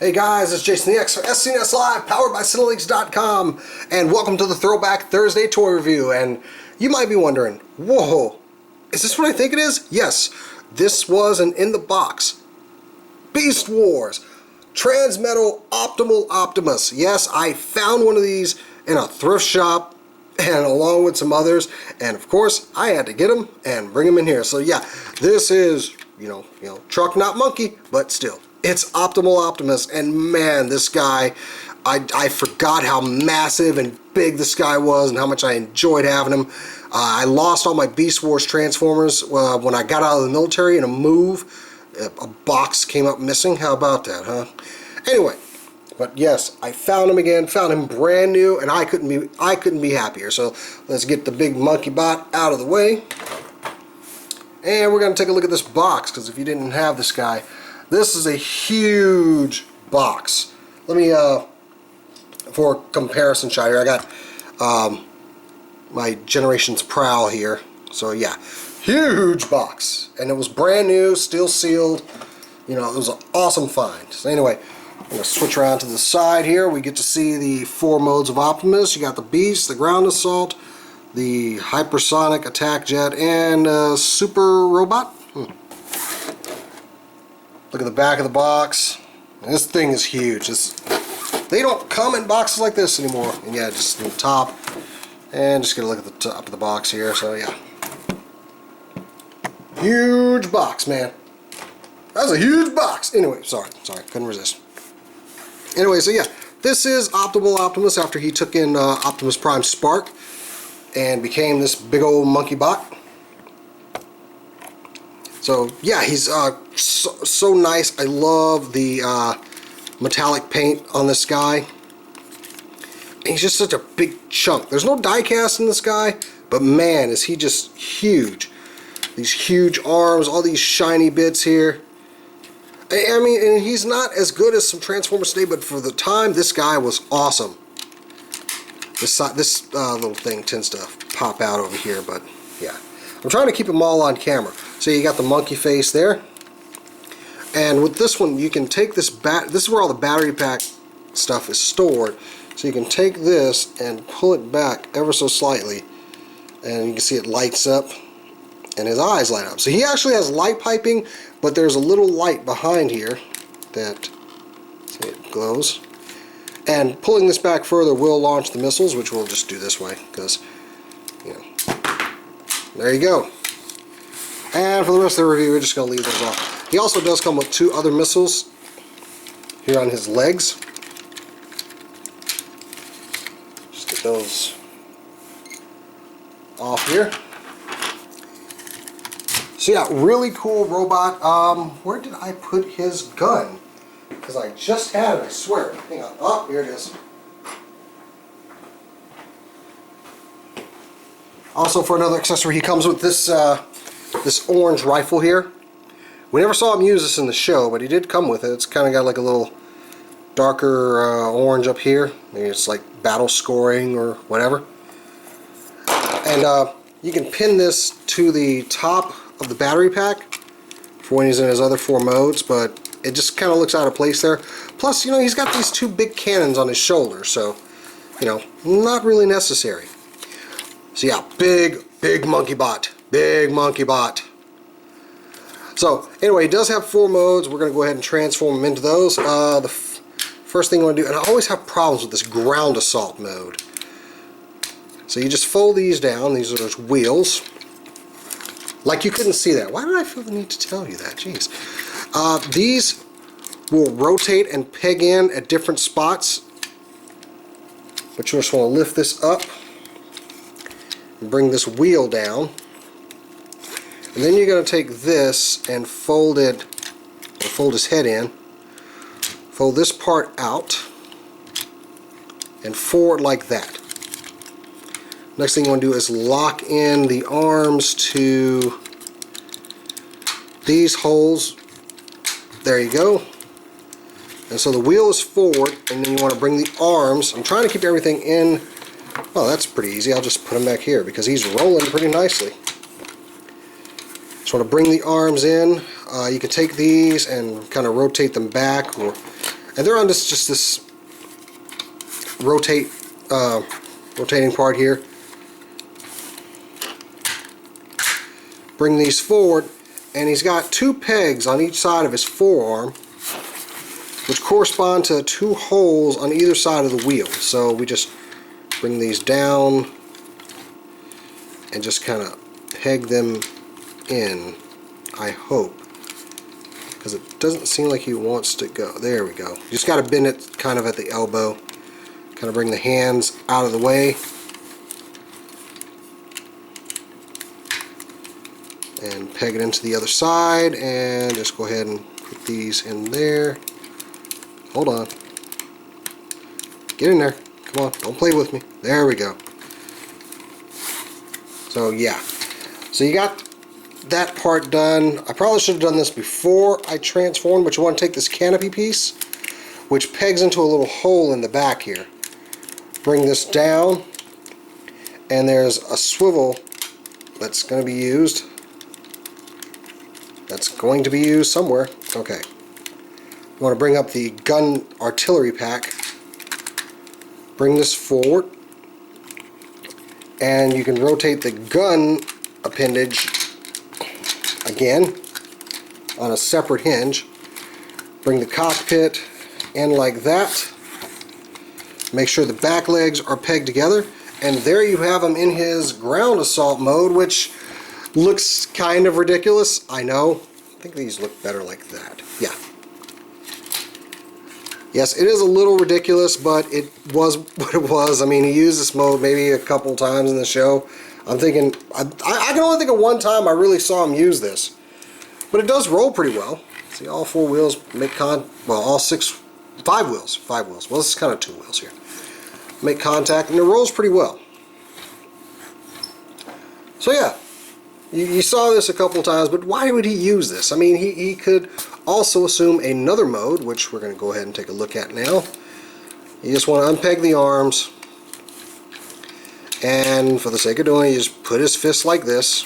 Hey guys, it's Jason the X for SCNS Live, powered by Cinelinks.com, and welcome to the Throwback Thursday toy review. And you might be wondering, whoa, is this what I think it is? Yes, this was an in-the-box Beast Wars Transmetal Optimal Optimus. Yes, I found one of these in a thrift shop, and along with some others, and of course, I had to get them and bring them in here. So yeah, this is, you know, truck not monkey, but still. It's Optimal Optimus, and man, this guy, I forgot how massive and big this guy was and how much I enjoyed having him. I lost all my Beast Wars Transformers when I got out of the military in a move. A box came up missing. How about that, huh? Anyway, but yes, I found him again, found him brand new, and I couldn't be happier. So let's get the big monkey bot out of the way. And we're going to take a look at this box, because if you didn't have this guy, this is a huge box. Let me, for comparison shot here, I got my Generations Prowl here. So yeah, huge box. And it was brand new, still sealed. You know, it was an awesome find. So anyway, I'm going to switch around to the side here. We get to see the 4 modes of Optimus. You got the Beast, the Ground Assault, the Hypersonic Attack Jet, and Super Robot. Look at the back of the box. This thing is huge. They don't come in boxes like this anymore. And yeah, just the top. And just get a look at the top of the box here. So yeah. Huge box, man. That's a huge box. Anyway, sorry, couldn't resist. Anyway, so yeah, this is Optimal Optimus after he took in Optimus Prime Spark and became this big old monkey bot. So yeah, he's so nice. I love the metallic paint on this guy. And he's just such a big chunk. There's no die cast in this guy, but man, is he just huge. These huge arms, all these shiny bits here. I mean, and he's not as good as some Transformers today, but for the time, this guy was awesome. This little thing tends to pop out over here, but yeah. I'm trying to keep them all on camera. So you got the monkey face there. And with this one, you can take this this is where all the battery pack stuff is stored. So you can take this and pull it back ever so slightly. And you can see it lights up. And his eyes light up. So he actually has light piping, but there's a little light behind here that, see, it glows. And pulling this back further will launch the missiles, which we'll just do this way, because, you know, there you go. And for the rest of the review, we're just going to leave those off. He also does come with 2 other missiles here on his legs. Just get those off here. So yeah, really cool robot. Where did I put his gun? Because I just had it, I swear. Hang on. Oh, here it is. Also, for another accessory, he comes with this this orange rifle here. We never saw him use this in the show, but he did come with it. It's kind of got like a little darker orange up here. Maybe it's like battle scoring or whatever. And you can pin this to the top of the battery pack for when he's in his other 4 modes, but it just kind of looks out of place there. Plus, you know, he's got these 2 big cannons on his shoulder, so, you know, not really necessary. So yeah, big monkey bot. Big monkey bot. So anyway, he does have 4 modes. We're going to go ahead and transform him into those. The first thing I want to do, and I always have problems with this ground assault mode. So you just fold these down. These are those wheels. Like you couldn't see that. Why did I feel the need to tell you that? Jeez. These will rotate and peg in at different spots. But you just want to lift this up and bring this wheel down. And then you're going to take this and fold it, or fold his head in. Fold this part out and forward like that. Next thing you want to do is lock in the arms to these holes. There you go. And so the wheel is forward, and then you want to bring the arms. I'm trying to keep everything in. Oh, that's pretty easy. I'll just put him back here because he's rolling pretty nicely. Just want to bring the arms in. You can take these and kind of rotate them back, or and they're on just this rotating part here. Bring these forward, and he's got 2 pegs on each side of his forearm, which correspond to 2 holes on either side of the wheel. So we just bring these down and just kind of peg them in, I hope, because it doesn't seem like he wants to go. There we go. You just got to bend it kind of at the elbow, kind of bring the hands out of the way, and peg it into the other side, and just go ahead and put these in there. Hold on. Get in there. Come on, don't play with me. There we go. So yeah. So you got that part done. I probably should have done this before I transformed, but you want to take this canopy piece, which pegs into a little hole in the back here. Bring this down, and there's a swivel that's going to be used. Somewhere. Okay. You want to bring up the gun artillery pack. Bring this forward, and you can rotate the gun appendage again on a separate hinge. Bring the cockpit in like that. Make sure the back legs are pegged together, and there you have him in his ground assault mode, which looks kind of ridiculous, I know. I think these look better like that. Yeah. Yes, it is a little ridiculous, but it was what it was. I mean, he used this mode maybe a couple times in the show. I'm thinking, I can only think of one time I really saw him use this. But it does roll pretty well. See, all 4 wheels make all 5 wheels. Well, this is kind of 2 wheels here. Make contact, and it rolls pretty well. So yeah, you saw this a couple times, but why would he use this? I mean, he could also assume another mode, which we're going to go ahead and take a look at now. You just want to unpeg the arms, and for the sake of doing it, you just put his fist like this.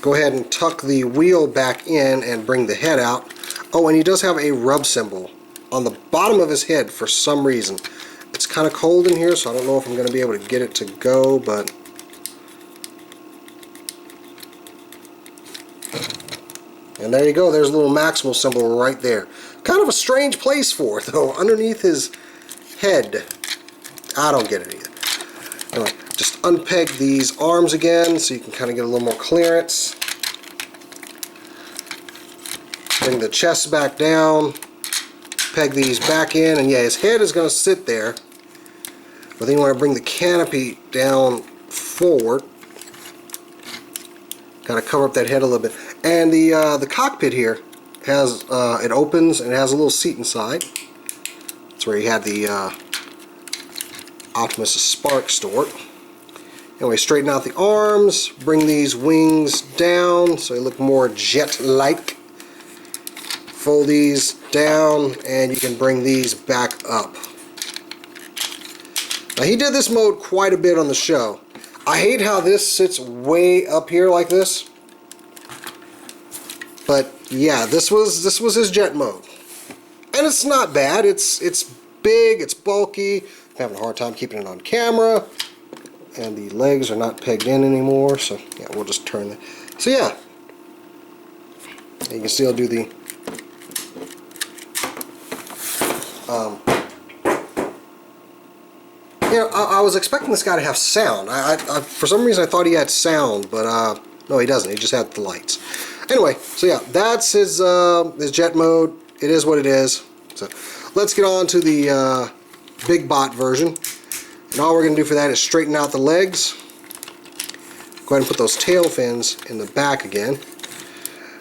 Go ahead and tuck the wheel back in and bring the head out. Oh, and he does have a rub symbol on the bottom of his head for some reason. It's kind of cold in here, so I don't know if I'm going to be able to get it to go, but and there you go, there's a little Maximal symbol right there. Kind of a strange place for it, though, underneath his head. I don't get it either. Anyway, just unpeg these arms again so you can kind of get a little more clearance. Bring the chest back down. Peg these back in, and yeah, his head is going to sit there. But then you want to bring the canopy down forward. Kind of cover up that head a little bit. And the cockpit here has it opens and it has a little seat inside. That's where you had the Optimus spark stored. Anyway, straighten out the arms, bring these wings down so they look more jet-like. Fold these down, and you can bring these back up. Now, he did this mode quite a bit on the show. I hate how this sits way up here like this. But yeah, this was his jet mode. And it's not bad. It's big, it's bulky. I'm having a hard time keeping it on camera. And the legs are not pegged in anymore, so yeah, we'll just turn that. So yeah, you can still do the you know, I was expecting this guy to have sound. I for some reason I thought he had sound, but no, he doesn't. He just had the lights. Anyway, so yeah, that's his jet mode. It is what it is. So let's get on to the big bot version. And all we're going to do for that is straighten out the legs. Go ahead and put those tail fins in the back again.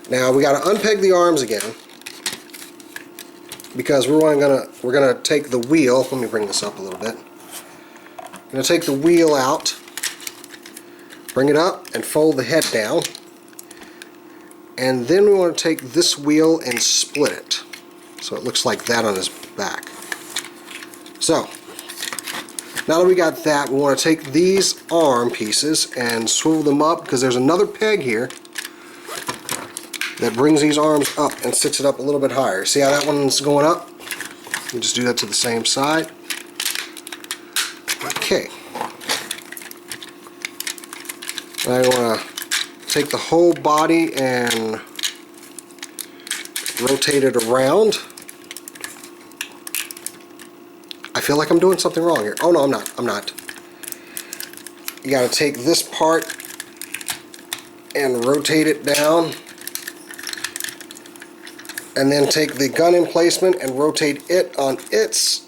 Now we got to unpeg the arms again, because we're gonna take the wheel. Let me bring this up a little bit. I'm gonna take the wheel out, bring it up, and fold the head down. And then we want to take this wheel and split it, so it looks like that on his back. So now that we got that, we want to take these arm pieces and swivel them up, because there's another peg here that brings these arms up and sticks it up a little bit higher. See how that one's going up? You just do that to the same side. Okay. Now you want to take the whole body and rotate it around. I feel like I'm doing something wrong here. Oh no, I'm not. I'm not. You got to take this part and rotate it down, and then take the gun emplacement and rotate it on its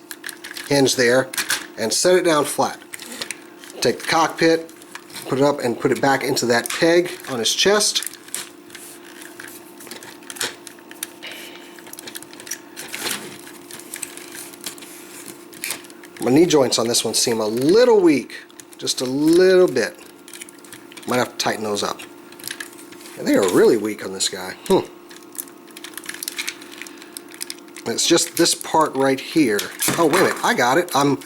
hinge there and set it down flat. Take the cockpit, put it up and put it back into that peg on his chest. My knee joints on this one seem a little weak, just a little bit. Might have to tighten those up. Yeah, they are really weak on this guy. It's just this part right here. Oh wait a minute, I got it. I'm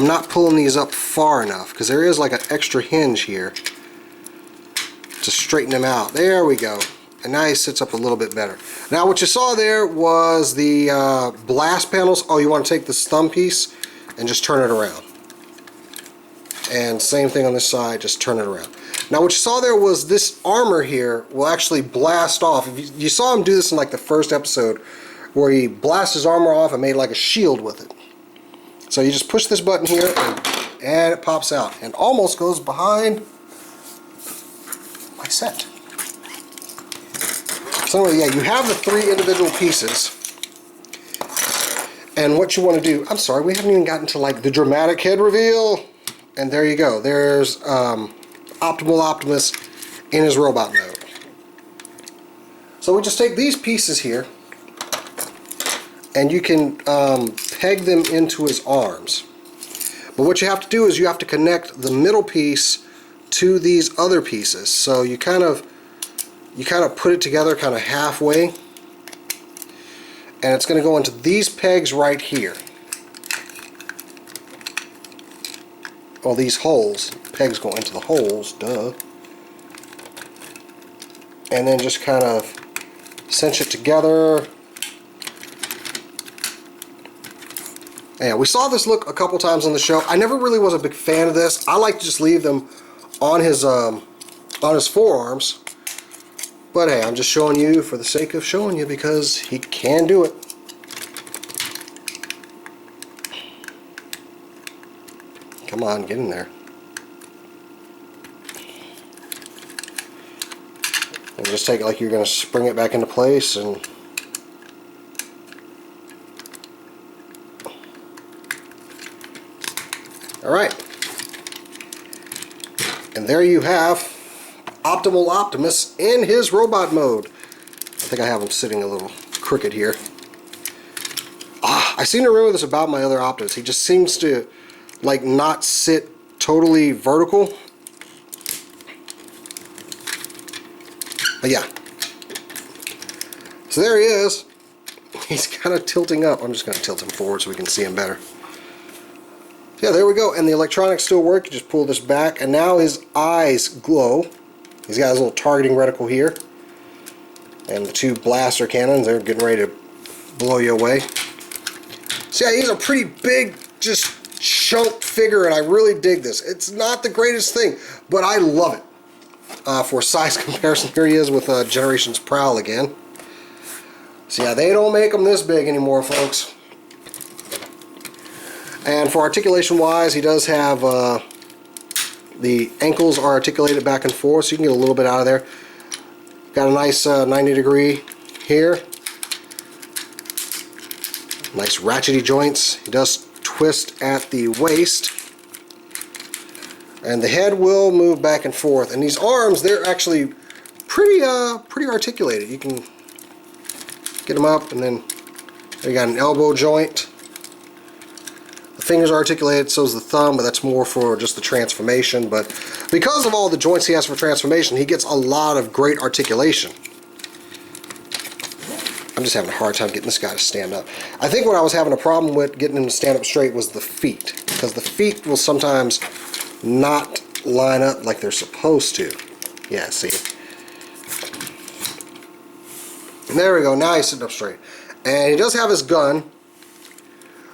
not pulling these up far enough because there is like an extra hinge here to straighten them out. There we go. And now he sits up a little bit better. Now what you saw there was the blast panels. Oh, you want to take this thumb piece and just turn it around. And same thing on this side, just turn it around. Now what you saw there was this armor here will actually blast off. If you saw him do this in like the first episode where he blasted his armor off and made like a shield with it. So you just push this button here and it pops out and almost goes behind my set. So anyway, yeah, you have the 3 individual pieces. And what you want to do, I'm sorry, we haven't even gotten to like the dramatic head reveal. And there you go. There's Optimal Optimus in his robot mode. So we just take these pieces here and you can peg them into his arms. But what you have to do is you have to connect the middle piece to these other pieces. So you kind of put it together kind of halfway, and it's going to go into these pegs right here. Well, these holes. Pegs go into the holes, duh. And then just kind of cinch it together. Yeah, we saw this look a couple times on the show. I never really was a big fan of this. I like to just leave them on his forearms. But hey, I'm just showing you for the sake of showing you because he can do it. Come on, get in there. And just take it like you're going to spring it back into place and alright. And there you have Optimal Optimus in his robot mode. I think I have him sitting a little crooked here. I seem to remember this about my other Optimus. He just seems to like not sit totally vertical. But yeah. So there he is. He's kind of tilting up. I'm just going to tilt him forward so we can see him better. Yeah, there we go. And the electronics still work. You just pull this back and now his eyes glow. He's got his little targeting reticle here. And the 2 blaster cannons, they're getting ready to blow you away. So yeah, he's a pretty big, just chunked figure, and I really dig this. It's not the greatest thing, but I love it. For size comparison, here he is with Generations Prowl again. So yeah, they don't make them this big anymore, folks. And for articulation wise, he does have the ankles are articulated back and forth, so you can get a little bit out of there. Got a nice 90 degree here. Nice ratchety joints. He does twist at the waist. And the head will move back and forth. And these arms, they're actually pretty articulated. You can get them up, and then you got an elbow joint. The fingers are articulated, so is the thumb, but that's more for just the transformation. But because of all the joints he has for transformation, he gets a lot of great articulation. I'm just having a hard time getting this guy to stand up. I think what I was having a problem with getting him to stand up straight was the feet, because the feet will sometimes not line up like they're supposed to. Yeah, see? And there we go. Now he's sitting up straight. And he does have his gun,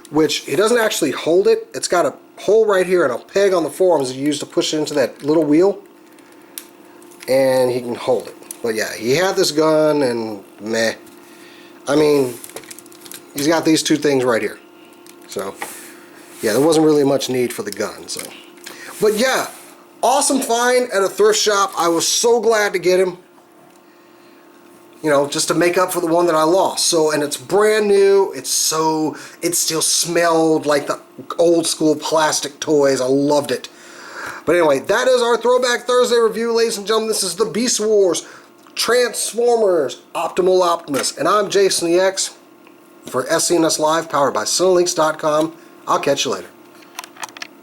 which he doesn't actually hold it. It's got a hole right here and a peg on the forearms that you use to push it into that little wheel, and he can hold it. But yeah, he had this gun and meh. I mean, he's got these two things right here. So yeah, there wasn't really much need for the gun. So, but yeah, awesome find at a thrift shop. I was so glad to get him. You know, just to make up for the one that I lost. So, and it's brand new. It still smelled like the old school plastic toys. I loved it. But anyway, that is our Throwback Thursday review, ladies and gentlemen. This is the Beast Wars Transformers Optimal Optimus. And I'm Jason EX for SCNS Live, powered by Cinelinks.com. I'll catch you later.